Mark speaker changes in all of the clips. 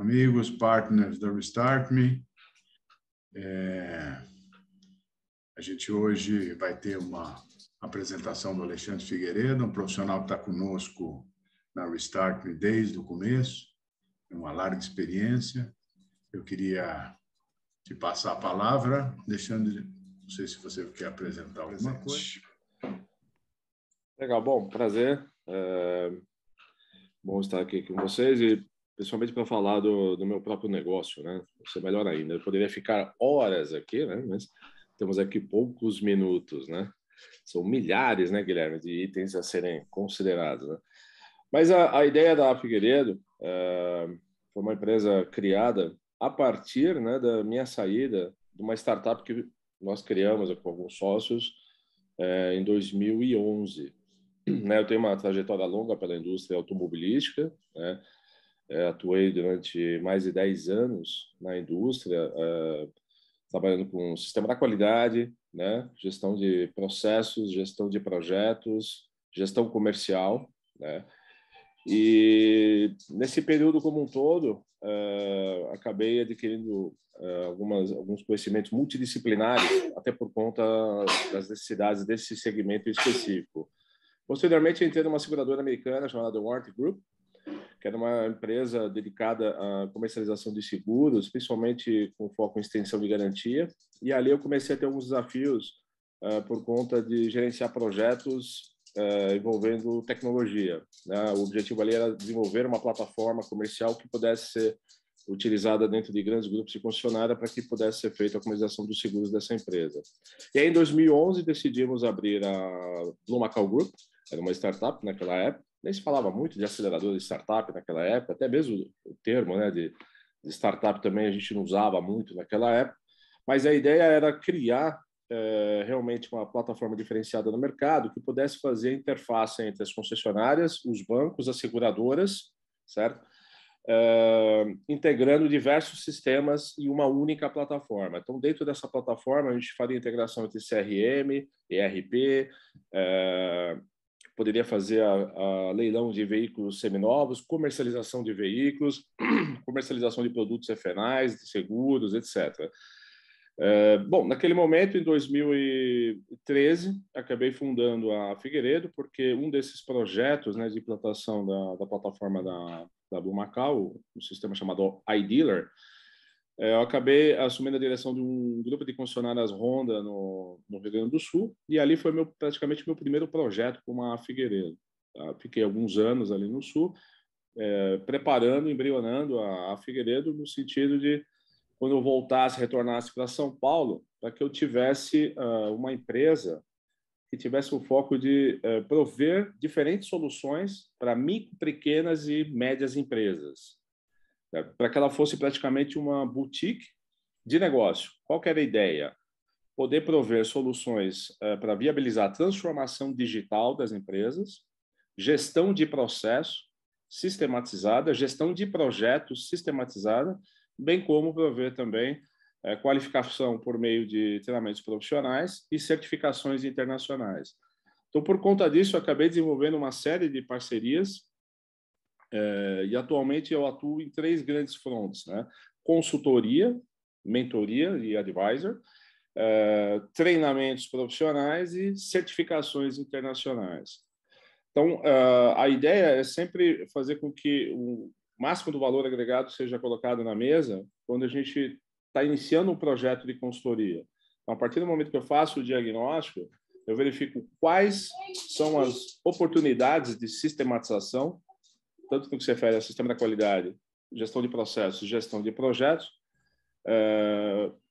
Speaker 1: amigos, partners da Restart Me. A gente hoje vai ter uma apresentação do Alexandre Figueiredo, um profissional que está conosco na Restart Me desde o começo, tem uma larga experiência. Eu queria te passar a palavra, Alexandre, não sei se você quer apresentar alguma coisa.
Speaker 2: Legal, bom, prazer. Bom estar aqui com vocês e principalmente para falar do meu próprio negócio, né? Isso é melhor ainda. Eu poderia ficar horas aqui, né? Mas temos aqui poucos minutos, né? São milhares, né, Guilherme, de itens a serem considerados, né? Mas a ideia da Figueiredo foi uma empresa criada a partir, né, da minha saída de uma startup que nós criamos com alguns sócios em 2011. Né? Eu tenho uma trajetória longa pela indústria automobilística, né? Atuei durante mais de 10 anos na indústria, trabalhando com sistema da qualidade, né? Gestão de processos, gestão de projetos, gestão comercial, né? E nesse período como um todo, acabei adquirindo alguns conhecimentos multidisciplinares, até por conta das necessidades desse segmento específico. Posteriormente, entrei numa seguradora americana chamada The Warranty Group, que era uma empresa dedicada à comercialização de seguros, principalmente com foco em extensão de garantia. E ali eu comecei a ter alguns desafios por conta de gerenciar projetos envolvendo tecnologia, né? O objetivo ali era desenvolver uma plataforma comercial que pudesse ser utilizada dentro de grandes grupos de concessionária para que pudesse ser feita a comercialização dos seguros dessa empresa. E aí, em 2011, decidimos abrir a Blue Macau Group, era uma startup naquela época, nem se falava muito de acelerador de startup naquela época, até mesmo o termo, né, de startup também a gente não usava muito naquela época, mas a ideia era criar realmente uma plataforma diferenciada no mercado que pudesse fazer interface entre as concessionárias, os bancos, as seguradoras, certo? Integrando diversos sistemas em uma única plataforma. Então, dentro dessa plataforma, a gente faria integração entre CRM, ERP, poderia fazer a leilão de veículos seminovos, comercialização de veículos, comercialização de produtos referais, de seguros, etc. Bom, naquele momento, em 2013, acabei fundando a Figueiredo, porque um desses projetos, né, de implantação da plataforma da Blue Macau, um sistema chamado iDealer, eu acabei assumindo a direção de um grupo de concessionárias Honda no Rio Grande do Sul, e ali foi praticamente meu primeiro projeto com a Figueiredo. Tá? Fiquei alguns anos ali no Sul, preparando, embrionando a Figueiredo no sentido de, quando eu voltasse, retornasse para São Paulo, para que eu tivesse uma empresa que tivesse o foco de prover diferentes soluções para micro, pequenas e médias empresas, para que ela fosse praticamente uma boutique de negócio. Qual que era a ideia? Poder prover soluções para viabilizar a transformação digital das empresas, gestão de processo sistematizada, gestão de projetos sistematizada, bem como prover também qualificação por meio de treinamentos profissionais e certificações internacionais. Então, por conta disso, eu acabei desenvolvendo uma série de parcerias e atualmente eu atuo em 3 grandes frontes, né? Consultoria, mentoria e advisor, treinamentos profissionais e certificações internacionais. Então, a ideia é sempre fazer com que o máximo do valor agregado seja colocado na mesa quando a gente está iniciando um projeto de consultoria. Então, a partir do momento que eu faço o diagnóstico, eu verifico quais são as oportunidades de sistematização, tanto no que se refere ao sistema da qualidade, gestão de processos, gestão de projetos,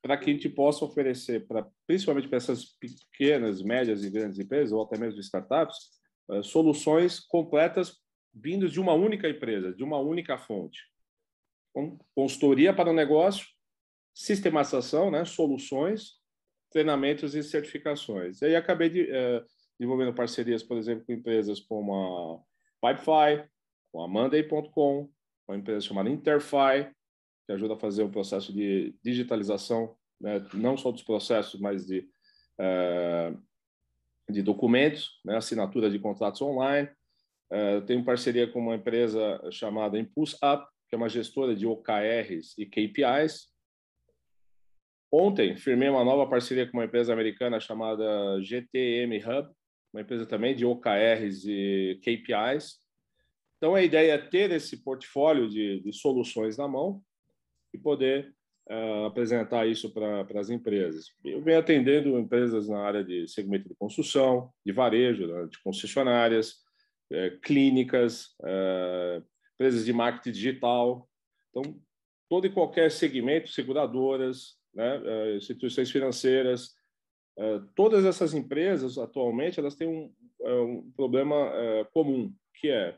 Speaker 2: para que a gente possa oferecer, principalmente para essas pequenas, médias e grandes empresas, ou até mesmo startups, soluções completas vindas de uma única empresa, de uma única fonte. Então, consultoria para o negócio, sistematização, né, soluções, treinamentos e certificações. E aí acabei desenvolvendo parcerias, por exemplo, com empresas como a Pipefy, com a Monday.com, uma empresa chamada Interfy, que ajuda a fazer um processo de digitalização, né, não só dos processos, mas de documentos, né, assinatura de contratos online. Tenho parceria com uma empresa chamada Impulse Up, que é uma gestora de OKRs e KPIs. Ontem, firmei uma nova parceria com uma empresa americana chamada GTM Hub, uma empresa também de OKRs e KPIs. Então, a ideia é ter esse portfólio de soluções na mão e poder apresentar isso para as empresas. Eu venho atendendo empresas na área de segmento de construção, de varejo, de concessionárias, clínicas, empresas de marketing digital. Então, todo e qualquer segmento, seguradoras, né, instituições financeiras, todas essas empresas, atualmente, elas têm um problema comum, que é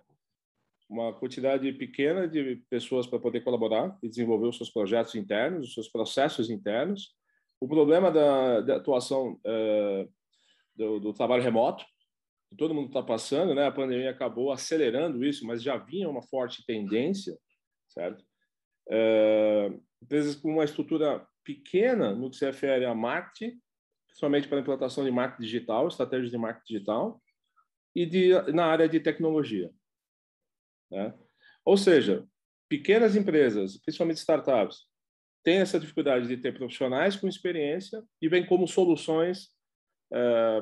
Speaker 2: uma quantidade pequena de pessoas para poder colaborar e desenvolver os seus projetos internos, os seus processos internos. O problema da atuação do trabalho remoto, que todo mundo está passando, né? A pandemia acabou acelerando isso, mas já vinha uma forte tendência, certo? Empresas com uma estrutura pequena no que se refere a marketing, principalmente para a implantação de marketing digital, estratégias de marketing digital, e na área de tecnologia. Né? Ou seja, pequenas empresas, principalmente startups, têm essa dificuldade de ter profissionais com experiência e vêm como soluções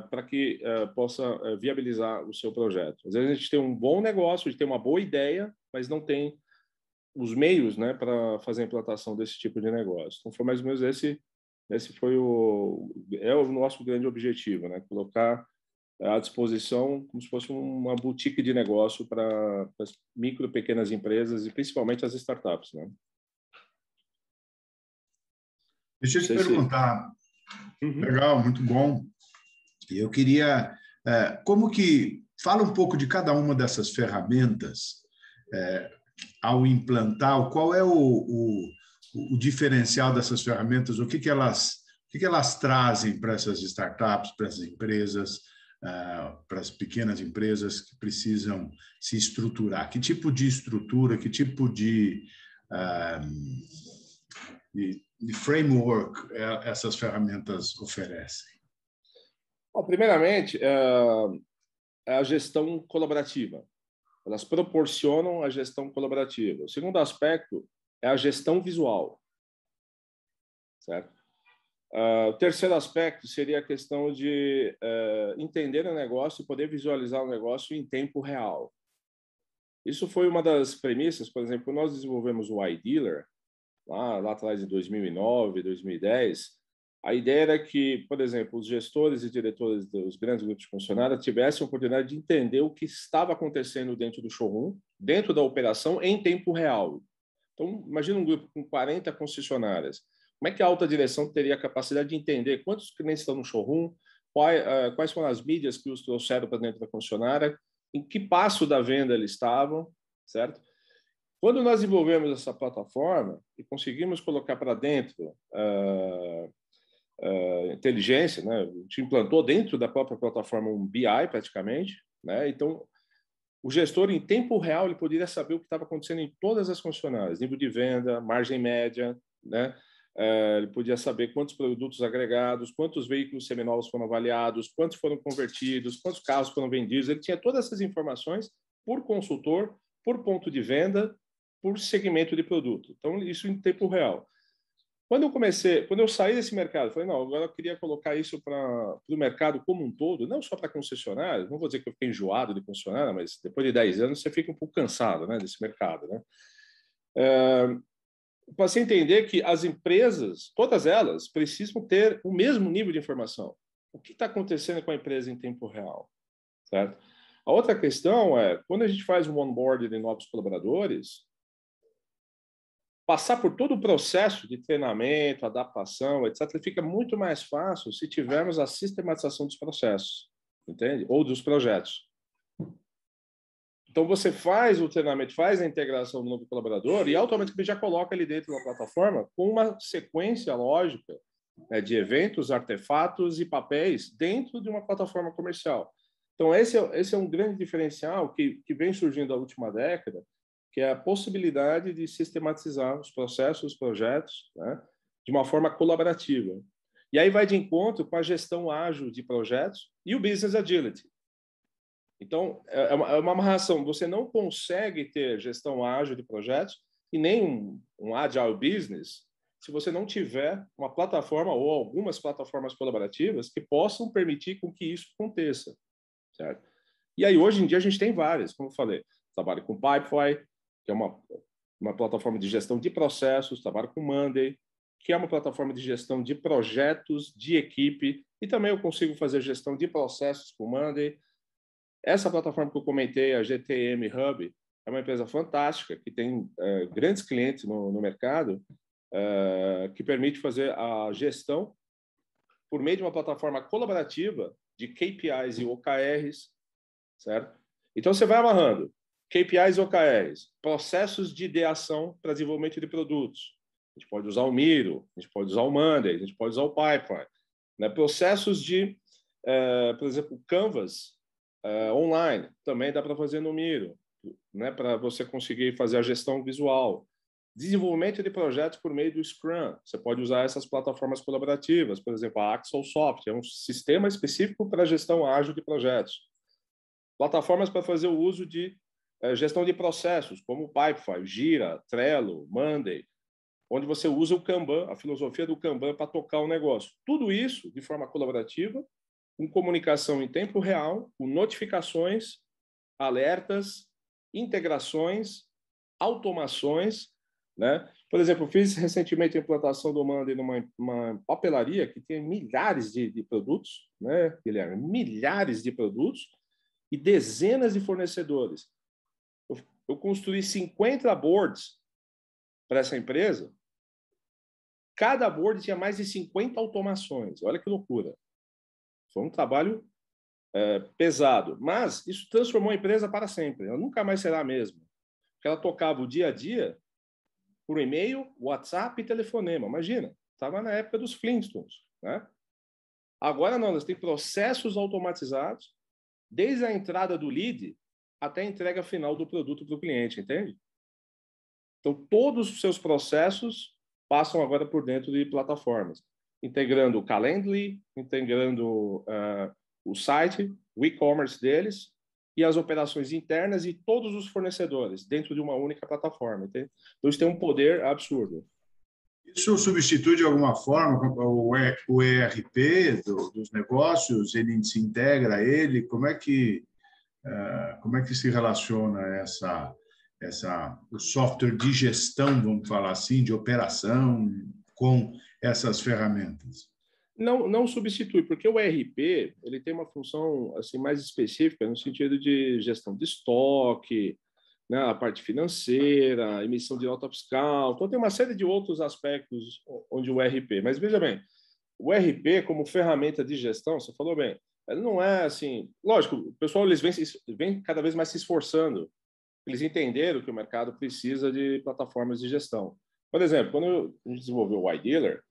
Speaker 2: para que possa viabilizar o seu projeto. Às vezes a gente tem um bom negócio, a gente tem uma boa ideia, mas não tem os meios, né, para fazer a implantação desse tipo de negócio. Então, foi mais ou menos esse foi o nosso grande objetivo, né, colocar à disposição como se fosse uma boutique de negócio para as micro e pequenas empresas e principalmente as startups, né?
Speaker 1: Deixa eu te perguntar. Legal, muito bom. Eu queria, fala um pouco de cada uma dessas ferramentas ao implantar, qual é o diferencial dessas ferramentas, o que elas trazem para essas startups, para essas empresas, para as pequenas empresas que precisam se estruturar. Que tipo de estrutura, que tipo de framework essas ferramentas oferecem?
Speaker 2: Bom, primeiramente, é a gestão colaborativa. Elas proporcionam a gestão colaborativa. O segundo aspecto é a gestão visual, certo? O terceiro aspecto seria a questão de entender o negócio e poder visualizar o negócio em tempo real. Isso foi uma das premissas, por exemplo, quando nós desenvolvemos o iDealer, lá atrás de 2009, 2010, a ideia era que, por exemplo, os gestores e diretores dos grandes grupos de funcionários tivessem a oportunidade de entender o que estava acontecendo dentro do showroom, dentro da operação, em tempo real. Então, imagina um grupo com 40 concessionárias. Como é que a alta direção teria a capacidade de entender quantos clientes estão no showroom, quais foram as mídias que os trouxeram para dentro da concessionária, em que passo da venda eles estavam, certo? Quando nós desenvolvemos essa plataforma e conseguimos colocar para dentro inteligência, né? A gente implantou dentro da própria plataforma um BI praticamente, né? Então, o gestor em tempo real ele poderia saber o que estava acontecendo em todas as concessionárias, nível de venda, margem média, né? Ele podia saber quantos produtos agregados, quantos veículos seminovos foram avaliados, quantos foram convertidos, quantos carros foram vendidos. Ele tinha todas essas informações por consultor, por ponto de venda, por segmento de produto. Então, isso em tempo real. Quando eu saí desse mercado, falei, não, agora eu queria colocar isso para o mercado como um todo, não só para concessionários, não vou dizer que eu fiquei enjoado de concessionária, mas depois de 10 anos você fica um pouco cansado, né, desse mercado, né? Para se entender que as empresas, todas elas, precisam ter o mesmo nível de informação. O que está acontecendo com a empresa em tempo real, certo? A outra questão é, quando a gente faz um onboarding de novos colaboradores, passar por todo o processo de treinamento, adaptação, etc., fica muito mais fácil se tivermos a sistematização dos processos, entende? Ou dos projetos. Então, você faz o treinamento, faz a integração do novo colaborador e automaticamente já coloca ele dentro da plataforma com uma sequência lógica, né, de eventos, artefatos e papéis dentro de uma plataforma comercial. Então, esse é um grande diferencial que vem surgindo na última década, que é a possibilidade de sistematizar os processos, os projetos, né, de uma forma colaborativa. E aí vai de encontro com a gestão ágil de projetos e o Business Agility. Então, é uma amarração. Você não consegue ter gestão ágil de projetos e nem um agile business se você não tiver uma plataforma ou algumas plataformas colaborativas que possam permitir com que isso aconteça, certo? E aí, hoje em dia, a gente tem várias, como eu falei. Trabalho com Pipefy, que é uma plataforma de gestão de processos, trabalho com Monday, que é uma plataforma de gestão de projetos, de equipe, e também eu consigo fazer gestão de processos com Monday. Essa plataforma que eu comentei, a GTM Hub, é uma empresa fantástica, que tem grandes clientes no mercado, que permite fazer a gestão por meio de uma plataforma colaborativa de KPIs e OKRs, certo? Então, você vai amarrando KPIs e OKRs, processos de ideação para desenvolvimento de produtos. A gente pode usar o Miro, a gente pode usar o Monday, a gente pode usar o Pipefy. Né? Processos de, por exemplo, Canvas online, também dá para fazer no Miro, né? Para você conseguir fazer a gestão visual. Desenvolvimento de projetos por meio do Scrum. Você pode usar essas plataformas colaborativas, por exemplo, a AxleSoft, é um sistema específico para a gestão ágil de projetos. Plataformas para fazer o uso de gestão de processos, como o Pipefy, Gira, Trello, Monday, onde você usa o Kanban, a filosofia do Kanban para tocar o negócio. Tudo isso de forma colaborativa, com comunicação em tempo real, com notificações, alertas, integrações, automações, né? Por exemplo, eu fiz recentemente a implantação do Monday numa papelaria que tem milhares de produtos, né, Guilherme? Milhares de produtos e dezenas de fornecedores. Eu construí 50 boards para essa empresa. Cada board tinha mais de 50 automações. Olha que loucura. Foi um trabalho pesado, mas isso transformou a empresa para sempre. Ela nunca mais será a mesma. Porque ela tocava o dia a dia por e-mail, WhatsApp e telefonema. Imagina, estava na época dos Flintstones, né? Agora não, nós temos processos automatizados, desde a entrada do lead até a entrega final do produto para o cliente, entende? Então, todos os seus processos passam agora por dentro de plataformas, integrando o Calendly, integrando o site, o e-commerce deles, e as operações internas e todos os fornecedores dentro de uma única plataforma. Entende? Então, isso tem um poder absurdo.
Speaker 1: Isso substitui, de alguma forma, o ERP dos negócios? Ele se integra a ele? Como é que se relaciona o software de gestão, vamos falar assim, de operação, com essas ferramentas?
Speaker 2: Não substitui, porque o ERP ele tem uma função assim mais específica no sentido de gestão de estoque, né, a parte financeira, emissão de nota fiscal. Então tem uma série de outros aspectos onde o ERP. Mas veja bem, o ERP como ferramenta de gestão, você falou bem, ele não é assim. Lógico, o pessoal eles vem cada vez mais se esforçando. Eles entenderam que o mercado precisa de plataformas de gestão. Por exemplo, quando a gente desenvolveu o iDealer,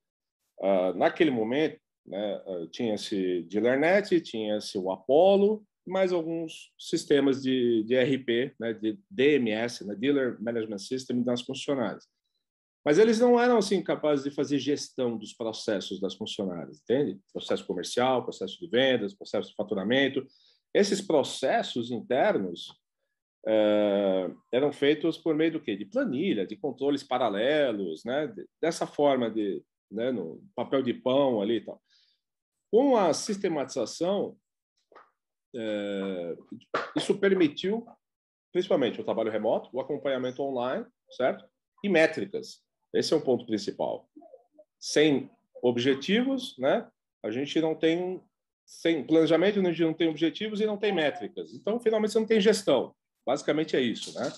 Speaker 2: naquele momento, né, tinha-se DealerNet, tinha-se o Apollo, mais alguns sistemas de ERP, né, de DMS, né, Dealer Management System, das funcionárias. Mas eles não eram assim capazes de fazer gestão dos processos das funcionárias, entende? Processo comercial, processo de vendas, processo de faturamento. Esses processos internos eram feitos por meio do quê? De planilha, de controles paralelos, né? Dessa forma né, no papel de pão ali e tal. Com a sistematização, isso permitiu, principalmente, o trabalho remoto, o acompanhamento online, certo? E métricas. Esse é o ponto principal. Sem objetivos, né? A gente não tem... Sem planejamento, a gente não tem objetivos e não tem métricas. Então, finalmente, você não tem gestão. Basicamente é isso, né?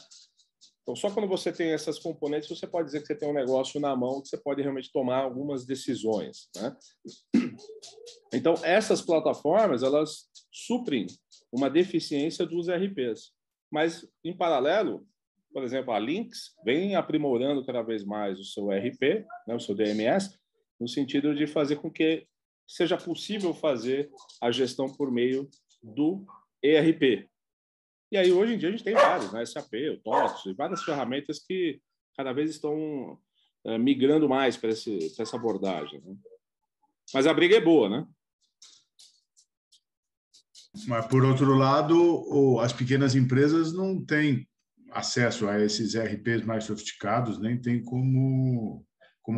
Speaker 2: Então, só quando você tem essas componentes, você pode dizer que você tem um negócio na mão, que você pode realmente tomar algumas decisões, né? Então, essas plataformas, elas suprem uma deficiência dos ERPs. Mas, em paralelo, por exemplo, a Lynx vem aprimorando cada vez mais o seu ERP, né, o seu DMS, no sentido de fazer com que seja possível fazer a gestão por meio do ERP. E aí, hoje em dia, a gente tem vários, né? SAP, o TOTS, e várias ferramentas que cada vez estão migrando mais para essa abordagem. Né? Mas a briga é boa, né?
Speaker 1: Mas, por outro lado, as pequenas empresas não têm acesso a esses RPs mais sofisticados, nem tem como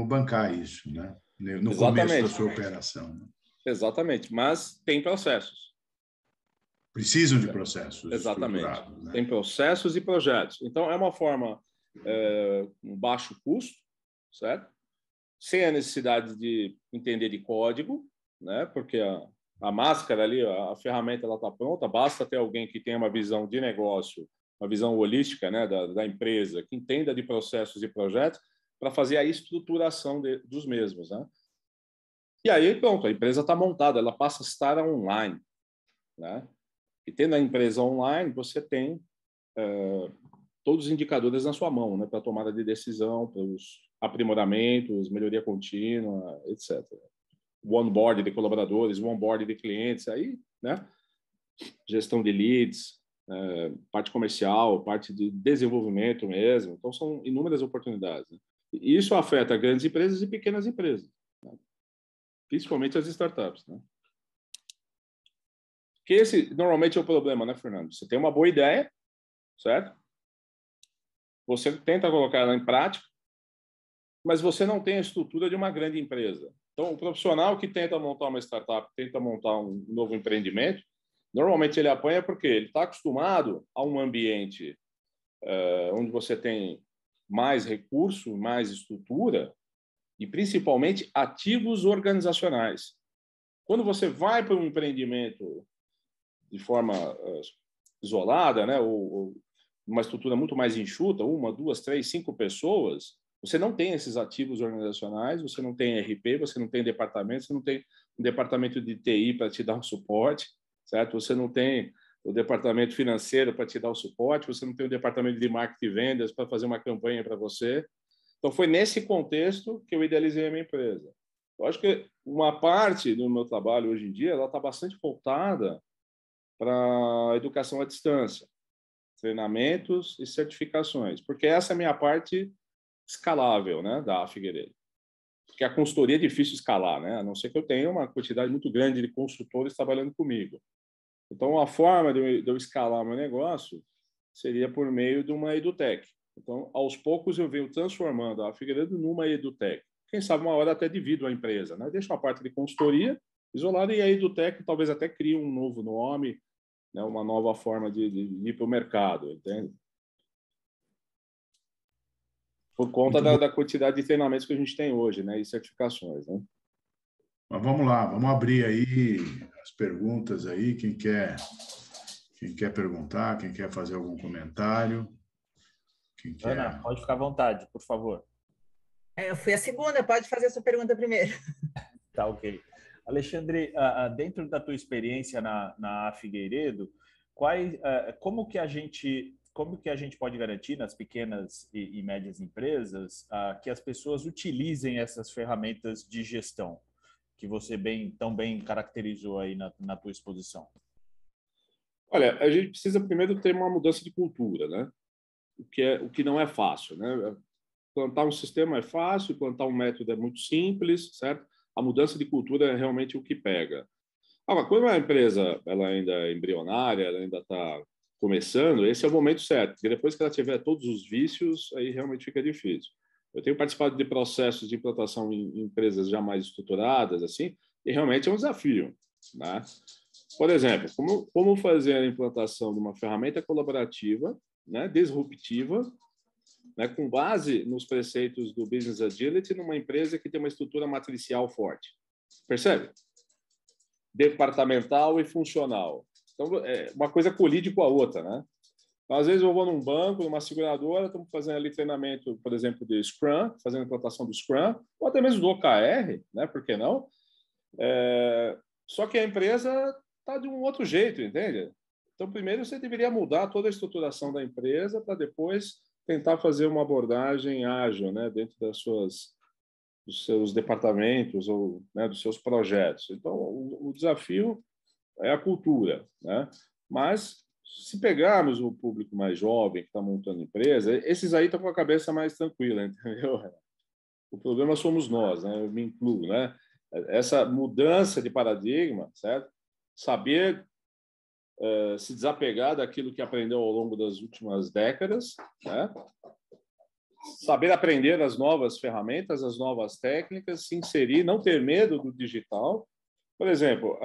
Speaker 1: bancar isso, né? No começo da sua operação. Né?
Speaker 2: Exatamente, mas tem processos.
Speaker 1: Precisam de processos
Speaker 2: Exatamente.
Speaker 1: estruturados. Né?
Speaker 2: Tem processos e projetos. Então, é uma forma com baixo custo, certo? Sem a necessidade de entender de código, né? Porque a máscara ali, a ferramenta está pronta, basta ter alguém que tenha uma visão de negócio, uma visão holística, né, da empresa, que entenda de processos e projetos, para fazer a estruturação dos mesmos. Né? E aí, pronto, a empresa está montada, ela passa a estar online. Né? E tendo a empresa online, você tem todos os indicadores na sua mão, né, para a tomada de decisão, para os aprimoramentos, melhoria contínua, etc. O onboard de colaboradores, o onboard de clientes, aí, né, gestão de leads, parte comercial, parte de desenvolvimento mesmo. Então, são inúmeras oportunidades. Né? E isso afeta grandes empresas e pequenas empresas, né? Principalmente as startups. Né? Que esse normalmente é o problema, né, Fernando? Você tem uma boa ideia, certo? Você tenta colocar ela em prática, mas você não tem a estrutura de uma grande empresa. Então, o profissional que tenta montar uma startup, tenta montar um novo empreendimento, normalmente ele apanha porque ele está acostumado a um ambiente onde você tem mais recurso, mais estrutura e, principalmente, ativos organizacionais. Quando você vai para um empreendimento de forma isolada, né, ou uma estrutura muito mais enxuta, 1, 2, 3, 5 pessoas, você não tem esses ativos organizacionais, você não tem RP, você não tem departamento, você não tem um departamento de TI para te dar um suporte, certo? Você não tem o departamento financeiro para te dar o suporte, você não tem o departamento de marketing e vendas para fazer uma campanha para você. Então, foi nesse contexto que eu idealizei a minha empresa. Eu acho que uma parte do meu trabalho hoje em dia ela está bastante voltada para a educação à distância, treinamentos e certificações, porque essa é a minha parte escalável, né, da Figueiredo. Porque a consultoria é difícil escalar, né, a não ser que eu tenha uma quantidade muito grande de consultores trabalhando comigo. Então, a forma de eu escalar meu negócio seria por meio de uma edutech. Então, aos poucos, eu venho transformando a Figueiredo numa edutech. Quem sabe uma hora até divido a empresa, né? Deixo uma parte de consultoria isolada e a edutech talvez até crie um novo nome, né? Uma nova forma de ir para o mercado, entende? Por conta da quantidade de treinamentos que a gente tem hoje, né? E certificações, né?
Speaker 1: Mas vamos lá, vamos abrir aí as perguntas aí, quem quer perguntar, quem quer fazer algum comentário. Quem quer...
Speaker 3: Ana, pode ficar à vontade, por favor.
Speaker 4: Eu fui a segunda, pode fazer a sua pergunta primeiro.
Speaker 3: Tá, ok. Alexandre, dentro da tua experiência na Figueiredo, como que a gente pode garantir nas pequenas e médias empresas que as pessoas utilizem essas ferramentas de gestão que você tão bem caracterizou aí na tua exposição?
Speaker 2: Olha, a gente precisa primeiro ter uma mudança de cultura, né? O que não é fácil, né? Plantar um sistema é fácil, plantar um método é muito simples, certo? A mudança de cultura é realmente o que pega. Agora, quando a empresa ela ainda é embrionária, ela ainda está começando, esse é o momento certo, porque depois que ela tiver todos os vícios, aí realmente fica difícil. Eu tenho participado de processos de implantação em empresas já mais estruturadas, assim, e realmente é um desafio, né? Por exemplo, como fazer a implantação de uma ferramenta colaborativa, né, disruptiva, né, com base nos preceitos do Business Agility, numa empresa que tem uma estrutura matricial forte. Percebe? Departamental e funcional. Então, uma coisa colide com a outra, né? Então, às vezes eu vou num banco, numa seguradora, estamos fazendo ali treinamento, por exemplo, de Scrum, fazendo a implantação do Scrum, ou até mesmo do OKR, né? Por que não? Só que a empresa está de um outro jeito, entende? Então, primeiro você deveria mudar toda a estruturação da empresa para depois tentar fazer uma abordagem ágil, né, dentro dos seus departamentos ou, né, dos seus projetos. Então, o desafio é a cultura, né? Mas se pegarmos o público mais jovem que está montando empresa, esses aí estão com a cabeça mais tranquila, entendeu? O problema somos nós, né? Eu me incluo, né? Essa mudança de paradigma, certo? Saber se desapegar daquilo que aprendeu ao longo das últimas décadas, né? Saber aprender as novas ferramentas, as novas técnicas, se inserir, não ter medo do digital. Por exemplo,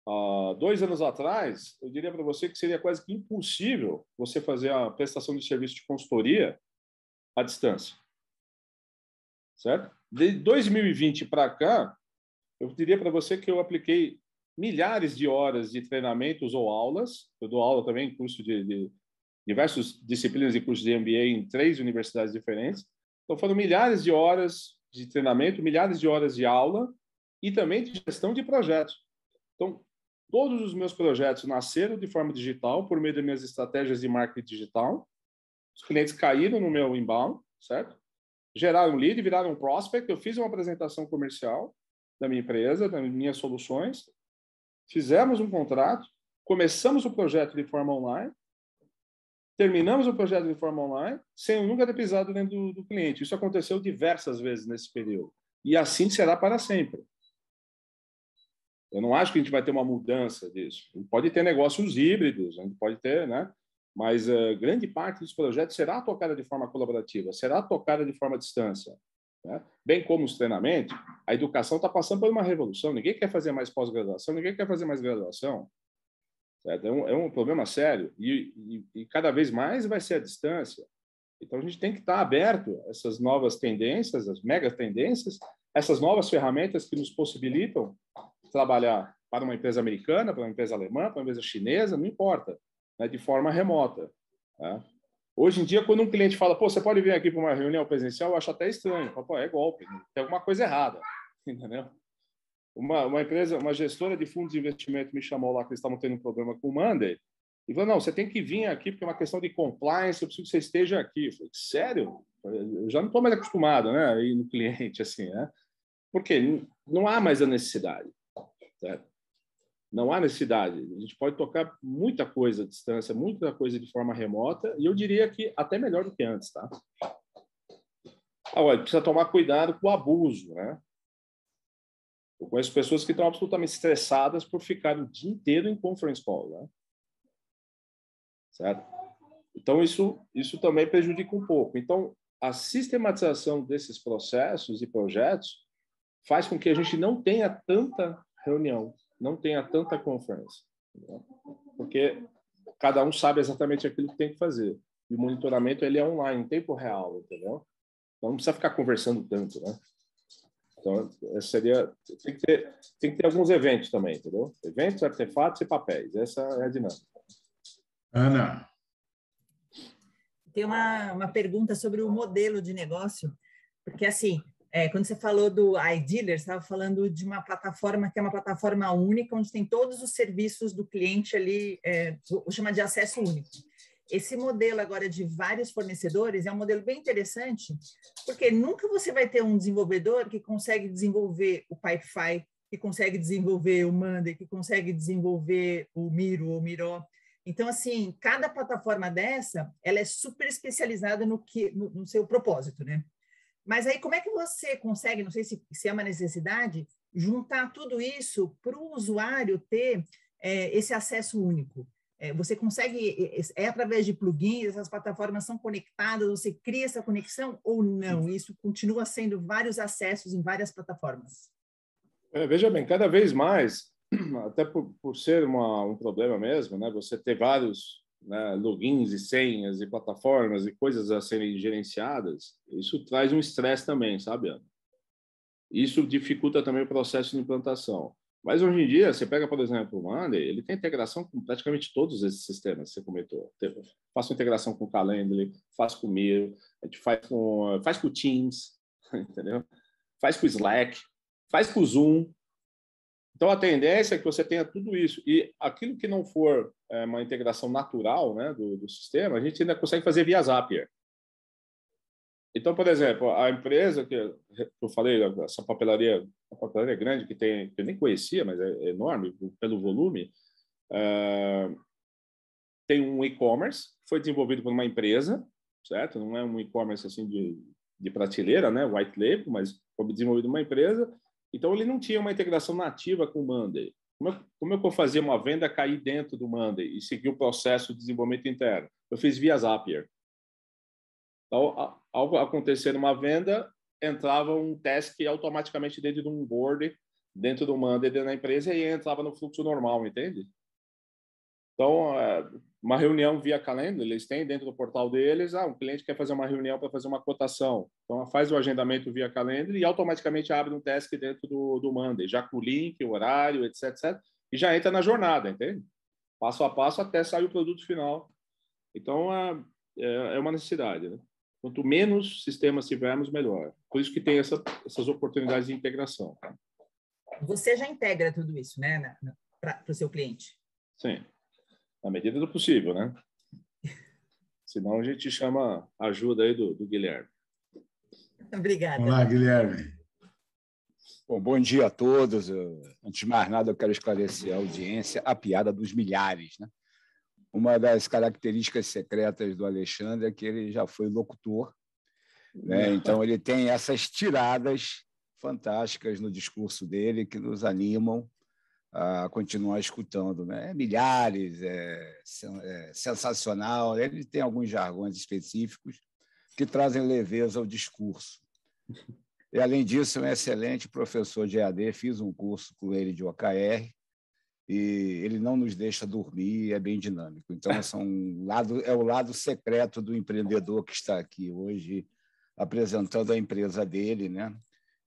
Speaker 2: há 2 anos atrás, eu diria para você que seria quase que impossível você fazer a prestação de serviço de consultoria à distância. Certo? De 2020 para cá, eu diria para você que eu apliquei milhares de horas de treinamentos ou aulas. Eu dou aula também em curso de diversas disciplinas de curso de MBA em 3 universidades diferentes. Então, foram milhares de horas de treinamento, milhares de horas de aula e também de gestão de projetos. Então, todos os meus projetos nasceram de forma digital por meio das minhas estratégias de marketing digital. Os clientes caíram no meu inbound, certo? Geraram lead, viraram prospect. Eu fiz uma apresentação comercial da minha empresa, das minhas soluções. Fizemos um contrato, começamos o projeto de forma online, terminamos o projeto de forma online, sem nunca ter pisado dentro do cliente. Isso aconteceu diversas vezes nesse período. E assim será para sempre. Eu não acho que a gente vai ter uma mudança disso. A gente pode ter negócios híbridos, a gente pode ter, né? Mas grande parte dos projetos será tocada de forma colaborativa, será tocada de forma à distância. Né? Bem como os treinamentos, a educação está passando por uma revolução. Ninguém quer fazer mais pós-graduação, ninguém quer fazer mais graduação. Certo? É um problema sério. E cada vez mais vai ser à distância. Então, a gente tem que estar aberto a essas novas tendências, as mega tendências, essas novas ferramentas que nos possibilitam trabalhar para uma empresa americana, para uma empresa alemã, para uma empresa chinesa, não importa, né, de forma remota. Né? Hoje em dia, quando um cliente fala, pô, você pode vir aqui para uma reunião presencial, eu acho até estranho. Pô, é golpe, tem alguma coisa errada, entendeu? Uma empresa, uma gestora de fundos de investimento me chamou lá que eles estavam tendo um problema com o Monday e falou, não, você tem que vir aqui porque é uma questão de compliance, eu preciso que você esteja aqui. Eu falei, sério? Eu já não estou mais acostumado, né, a ir no cliente assim, né? Porque não há mais a necessidade. Certo? Não há necessidade. A gente pode tocar muita coisa à distância, muita coisa de forma remota, e eu diria que até melhor do que antes, tá? Agora, precisa tomar cuidado com o abuso, né? Eu conheço pessoas que estão absolutamente estressadas por ficar o dia inteiro em conference call, né? Certo? Então, isso também prejudica um pouco. Então, a sistematização desses processos e projetos faz com que a gente não tenha tanta reunião, não tenha tanta conferência, entendeu? Porque cada um sabe exatamente aquilo que tem que fazer. E o monitoramento ele é online, em tempo real, entendeu? Então não precisa ficar conversando tanto, né? Então seria tem que ter alguns eventos também, entendeu? Eventos, artefatos e papéis. Essa é a dinâmica.
Speaker 1: Ana.
Speaker 4: Tem uma pergunta sobre o modelo de negócio, porque assim, quando você falou do iDealer, você estava falando de uma plataforma que é uma plataforma única, onde tem todos os serviços do cliente ali, vou chamar de acesso único. Esse modelo agora de vários fornecedores é um modelo bem interessante, porque nunca você vai ter um desenvolvedor que consegue desenvolver o Pipefy, que consegue desenvolver o Monday, que consegue desenvolver o Miro ou Miro. Então, assim, cada plataforma dessa, ela é super especializada no seu propósito, né? Mas aí, como é que você consegue, não sei se é uma necessidade, juntar tudo isso para o usuário ter esse acesso único? Você consegue, através de plugins, essas plataformas são conectadas, você cria essa conexão ou não? Isso continua sendo vários acessos em várias plataformas?
Speaker 2: Veja bem, cada vez mais, até por ser um problema mesmo, né? Você ter vários, né, logins e senhas e plataformas e coisas a serem gerenciadas, isso traz um estresse também, sabe, Ana? Isso dificulta também o processo de implantação. Mas hoje em dia, você pega, por exemplo, o Monday, ele tem integração com praticamente todos esses sistemas que você comentou. Faço integração com o Calendly, faço com o Miro, a gente faz com o Teams, entendeu? Faz com o Slack, faz com o Zoom. Então, a tendência é que você tenha tudo isso. E aquilo que não for uma integração natural, né, do sistema, a gente ainda consegue fazer via Zapier. Então, por exemplo, a empresa que eu falei, essa papelaria, a papelaria grande que eu nem conhecia, mas é enorme pelo volume, tem um e-commerce, foi desenvolvido por uma empresa, certo? Não é um e-commerce assim de prateleira, né, white label, mas foi desenvolvido por uma empresa. Então, ele não tinha uma integração nativa com o Monday. como eu fazia uma venda cair dentro do Monday e seguir o processo de desenvolvimento interno? Eu fiz via Zapier. Então, ao acontecer uma venda, entrava um task automaticamente dentro de um board, dentro do Monday, dentro da empresa, e entrava no fluxo normal, entende? Então, uma reunião via Calendar, eles têm dentro do portal deles, um cliente quer fazer uma reunião para fazer uma cotação. Então, faz o agendamento via Calendar e automaticamente abre um task dentro do Monday, já com o link, o horário, etc, etc, e já entra na jornada, entende? Passo a passo até sair o produto final. Então, é uma necessidade, né? Quanto menos sistemas tivermos, melhor. Por isso que tem essas oportunidades de integração. Tá?
Speaker 4: Você já integra tudo isso, né, para o seu cliente?
Speaker 2: Sim. Na medida do possível, né? Senão a gente chama a ajuda aí do Guilherme.
Speaker 4: Obrigada.
Speaker 1: Olá, Guilherme.
Speaker 5: Bom dia a todos. Antes de mais nada, eu quero esclarecer a audiência a piada dos milhares, né? Uma das características secretas do Alexandre é que ele já foi locutor, né? Então, ele tem essas tiradas fantásticas no discurso dele que nos animam a continuar escutando, né? Milhares, sensacional. Ele tem alguns jargões específicos que trazem leveza ao discurso. E, além disso, é um excelente professor de EAD. Fiz um curso com ele de OKR e ele não nos deixa dormir, é bem dinâmico. Então, é o lado secreto do empreendedor que está aqui hoje apresentando a empresa dele, né?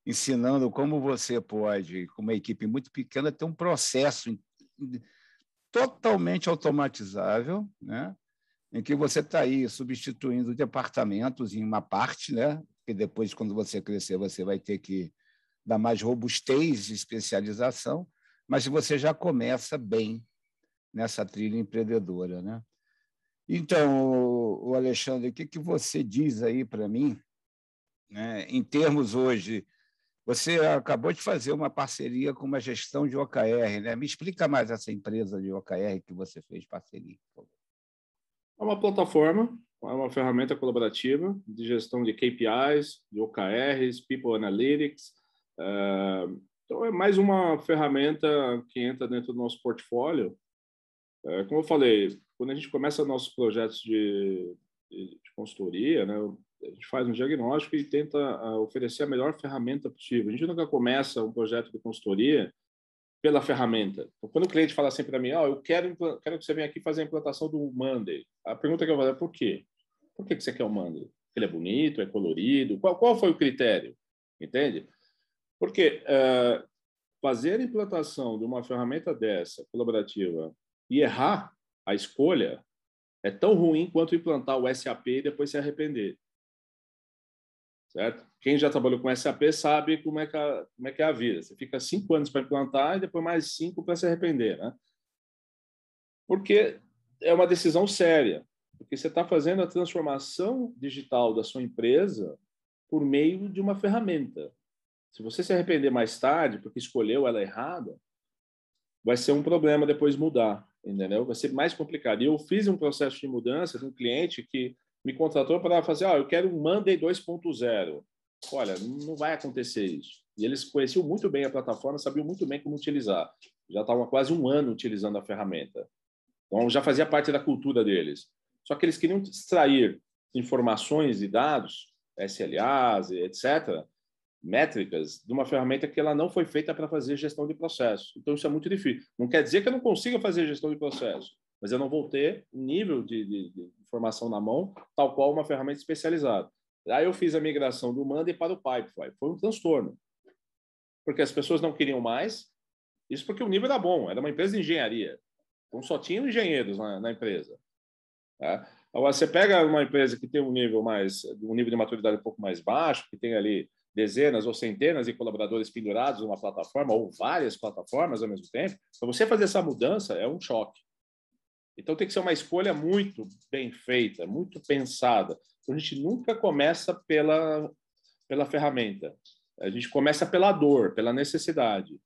Speaker 5: Ensinando como você pode, com uma equipe muito pequena, ter um processo totalmente automatizável, né? Em que você está aí substituindo departamentos em uma parte, né? Que depois, quando você crescer, você vai ter que dar mais robustez e especialização, mas você já começa bem nessa trilha empreendedora, né? Então, o Alexandre, o que você diz aí para mim, né? Em termos hoje, você acabou de fazer uma parceria com uma gestão de OKR, né? Me explica mais essa empresa de OKR que você fez parceria, por favor.
Speaker 2: É uma plataforma, é uma ferramenta colaborativa de gestão de KPIs, de OKRs, People Analytics. Então, é mais uma ferramenta que entra dentro do nosso portfólio. Como eu falei, quando a gente começa nossos projetos de consultoria, né? A gente faz um diagnóstico e tenta oferecer a melhor ferramenta possível. A gente nunca começa um projeto de consultoria pela ferramenta. Então, quando o cliente fala assim para mim, eu quero que você venha aqui fazer a implantação do Monday. A pergunta que eu vou fazer é por quê? Por que você quer o Monday? Ele é bonito, é colorido? Qual foi o critério? Entende? Porque fazer a implantação de uma ferramenta dessa, colaborativa, e errar a escolha é tão ruim quanto implantar o SAP e depois se arrepender. Certo? Quem já trabalhou com SAP sabe como é que é a vida. Você fica 5 anos para implantar e depois mais 5 para se arrepender, né? Porque é uma decisão séria. Porque você está fazendo a transformação digital da sua empresa por meio de uma ferramenta. Se você se arrepender mais tarde porque escolheu ela errada, vai ser um problema depois mudar, entendeu? Vai ser mais complicado. E eu fiz um processo de mudança de um cliente que me contratou para fazer, eu quero um Monday 2.0. Olha, não vai acontecer isso. E eles conheciam muito bem a plataforma, sabiam muito bem como utilizar. Já estavam há quase 1 ano utilizando a ferramenta. Então, já fazia parte da cultura deles. Só que eles queriam extrair informações e dados, SLAs, etc., métricas, de uma ferramenta que ela não foi feita para fazer gestão de processo. Então, isso é muito difícil. Não quer dizer que eu não consiga fazer gestão de processo, mas eu não vou ter um nível de informação na mão, tal qual uma ferramenta especializada. Aí eu fiz a migração do Monday para o Pipefy. Foi um transtorno, porque as pessoas não queriam mais, isso porque o nível era bom, era uma empresa de engenharia, então só tinham engenheiros na empresa. Tá? Agora, você pega uma empresa que tem um nível de maturidade um pouco mais baixo, que tem ali dezenas ou centenas de colaboradores pendurados numa plataforma, ou várias plataformas ao mesmo tempo, para você fazer essa mudança é um choque. Então, tem que ser uma escolha muito bem feita, muito pensada. Então, a gente nunca começa pela ferramenta. A gente começa pela dor, pela necessidade.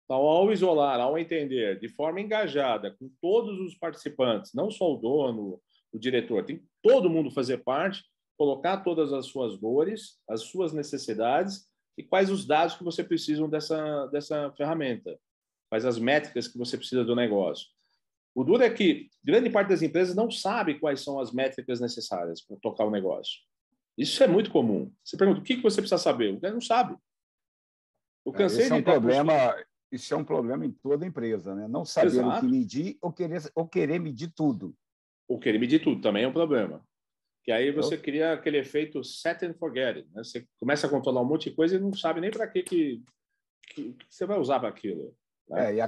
Speaker 2: Então, ao isolar, ao entender de forma engajada com todos os participantes, não só o dono, o diretor, tem que todo mundo fazer parte, colocar todas as suas dores, as suas necessidades e quais os dados que você precisa dessa ferramenta. faz as métricas que você precisa do negócio. O duro é que grande parte das empresas não sabe quais são as métricas necessárias para tocar o negócio. Isso é muito comum. Você pergunta, o que você precisa saber? O cara não sabe. Eu cansei
Speaker 5: Esse é um
Speaker 2: de dar
Speaker 5: problema, isso é um problema em toda empresa, né? Não saber
Speaker 2: Exato.
Speaker 5: o que medir ou querer medir tudo.
Speaker 2: Ou querer medir tudo também é um problema. Que aí você cria aquele efeito set and forget it, né? Você começa a controlar um monte de coisa e não sabe nem para que você vai usar para aquilo. Né?
Speaker 5: E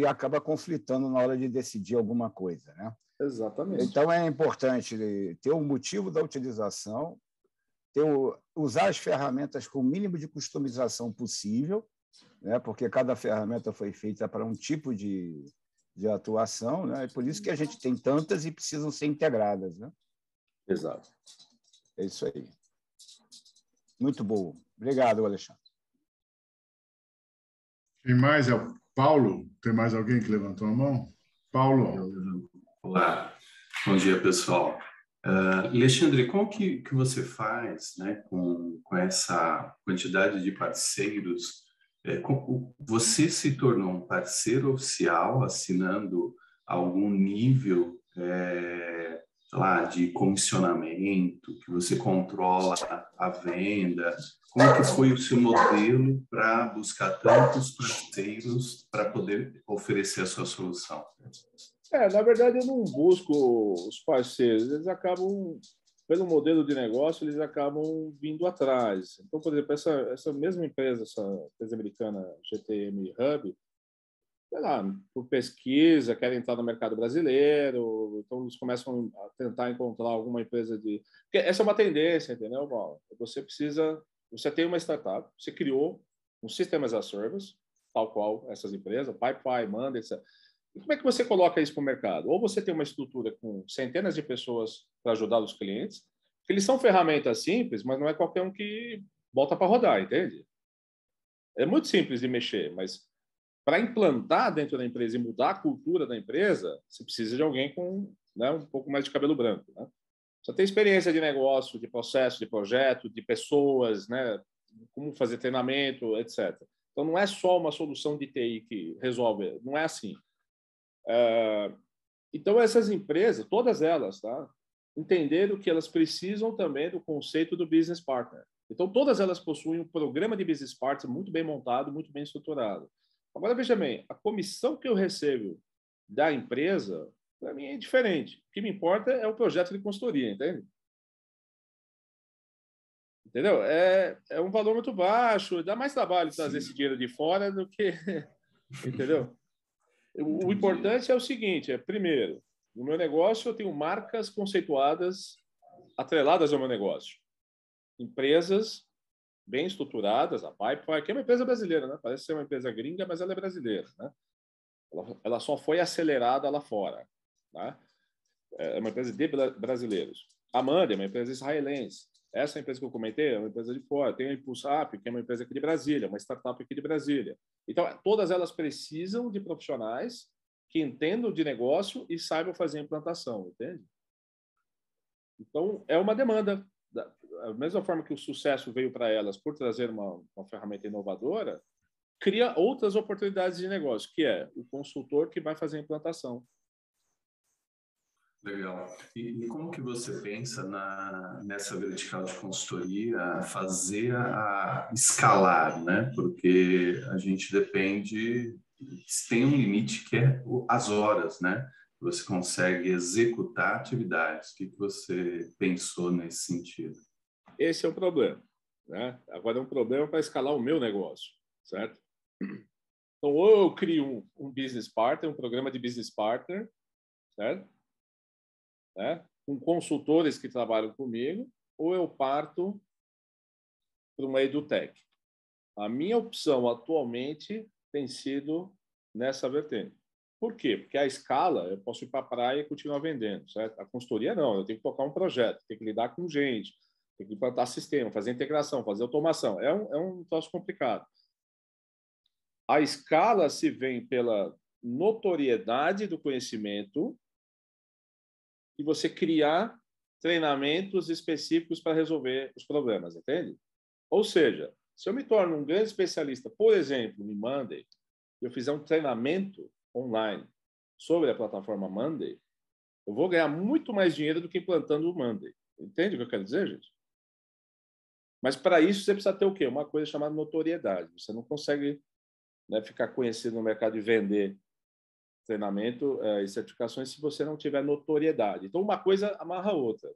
Speaker 5: acaba conflitando na hora de decidir alguma coisa, né?
Speaker 2: Exatamente.
Speaker 5: Então, é importante ter o motivo da utilização, usar as ferramentas com o mínimo de customização possível, né? Porque cada ferramenta foi feita para um tipo de atuação, né? E por isso que a gente tem tantas e precisam ser integradas, né?
Speaker 2: Exato.
Speaker 5: É isso aí. Muito bom. Obrigado, Alexandre.
Speaker 1: Quem mais é o Paulo? Tem mais alguém que levantou a mão? Paulo.
Speaker 6: Olá. Bom dia, pessoal. Alexandre, como que você faz, né, com essa quantidade de parceiros? Você se tornou um parceiro oficial assinando algum nível lá de comissionamento, que você controla a venda? Como que foi o seu modelo para buscar tantos parceiros para poder oferecer a sua solução?
Speaker 2: Na verdade, eu não busco os parceiros. Eles acabam, pelo modelo de negócio, eles acabam vindo atrás. Então, por exemplo, essa mesma empresa, essa empresa americana GTM Hub, sei lá, por pesquisa, querem entrar no mercado brasileiro, então eles começam a tentar encontrar alguma empresa de... Porque essa é uma tendência, entendeu, Paulo? Você tem uma startup, você criou um System as a Service, tal qual essas empresas, Pipefy, Monday, etc. E como é que você coloca isso para o mercado? Ou você tem uma estrutura com centenas de pessoas para ajudar os clientes, que eles são ferramentas simples, mas não é qualquer um que bota para rodar, entende? É muito simples de mexer, mas para implantar dentro da empresa e mudar a cultura da empresa, você precisa de alguém com, né, um pouco mais de cabelo branco. Né? Você tem experiência de negócio, de processo, de projeto, de pessoas, né, como fazer treinamento, etc. Então, não é só uma solução de TI que resolve, não é assim. Então, essas empresas, todas elas, tá, entenderam que elas precisam também do conceito do business partner. Então, todas elas possuem um programa de business partner muito bem montado, muito bem estruturado. Agora, veja bem, a comissão que eu recebo da empresa, para mim, é diferente. O que me importa é o projeto de consultoria, entende? Entendeu? É um valor muito baixo, dá mais trabalho trazer esse dinheiro de fora do que... Entendeu? O importante é o seguinte, primeiro, no meu negócio eu tenho marcas conceituadas atreladas ao meu negócio. Empresas bem estruturadas, a Pipefy, que é uma empresa brasileira, né? Parece ser uma empresa gringa, mas ela é brasileira, né? Ela só foi acelerada lá fora, né? É uma empresa de brasileiros. A Monday é uma empresa israelense. Essa empresa que eu comentei é uma empresa de fora. Tem a Impulsap, que é uma empresa aqui de Brasília, uma startup aqui de Brasília. Então, todas elas precisam de profissionais que entendam de negócio e saibam fazer a implantação, entende? Então, é uma demanda. Da mesma forma que o sucesso veio para elas por trazer uma ferramenta inovadora, cria outras oportunidades de negócio, que é o consultor que vai fazer a implantação.
Speaker 6: Legal. E como que você pensa nessa vertical de consultoria fazer a escalar, né? Porque a gente depende, tem um limite que é as horas, né? Você consegue executar atividades. O que você pensou nesse sentido?
Speaker 2: Esse é o problema, né? Agora é um problema para escalar o meu negócio, certo? Então, ou eu crio um business partner, um programa de business partner, certo? Né? Com consultores que trabalham comigo, ou eu parto para uma edutech. A minha opção atualmente tem sido nessa vertente. Por quê? Porque a escala, eu posso ir para a praia e continuar vendendo, certo? A consultoria não, eu tenho que tocar um projeto, tenho que lidar com gente, tenho que implantar sistema, fazer integração, fazer automação. É um troço complicado. A escala se vem pela notoriedade do conhecimento e você criar treinamentos específicos para resolver os problemas, entende? Ou seja, se eu me torno um grande especialista, por exemplo, em Monday, e eu fizer um treinamento online sobre a plataforma Monday, eu vou ganhar muito mais dinheiro do que implantando o Monday. Entende o que eu quero dizer, gente? Mas para isso você precisa ter o quê? Uma coisa chamada notoriedade. Você não consegue, né, ficar conhecido no mercado e vender treinamento e certificações se você não tiver notoriedade. Então, uma coisa amarra a outra.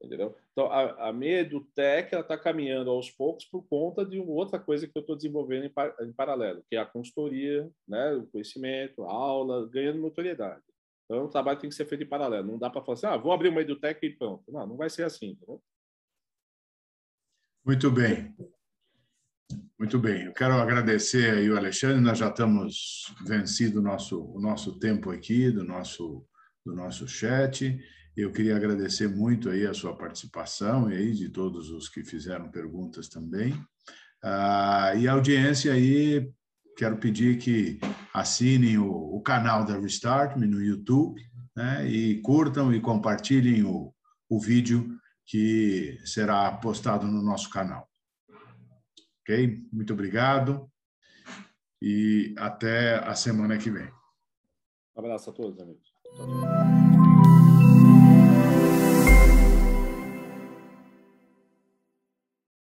Speaker 2: Entendeu? Então, a minha EduTech está caminhando aos poucos por conta de outra coisa que eu estou desenvolvendo em paralelo, que é a consultoria, né, o conhecimento, a aula, ganhando notoriedade. Então, o trabalho tem que ser feito em paralelo. Não dá para falar assim, vou abrir uma EduTech e pronto. Não, não vai ser assim. Entendeu?
Speaker 1: Muito bem. Muito bem. Eu quero agradecer aí o Alexandre. Nós já estamos vencido o nosso tempo aqui, do nosso chat. Eu queria agradecer muito aí a sua participação e aí de todos os que fizeram perguntas também. E a audiência aí, quero pedir que assinem o canal da Restart Me no YouTube, né, e curtam e compartilhem o vídeo que será postado no nosso canal. Ok? Muito obrigado e até a semana que vem.
Speaker 2: Um abraço a todos, amigos. Tchau, tchau.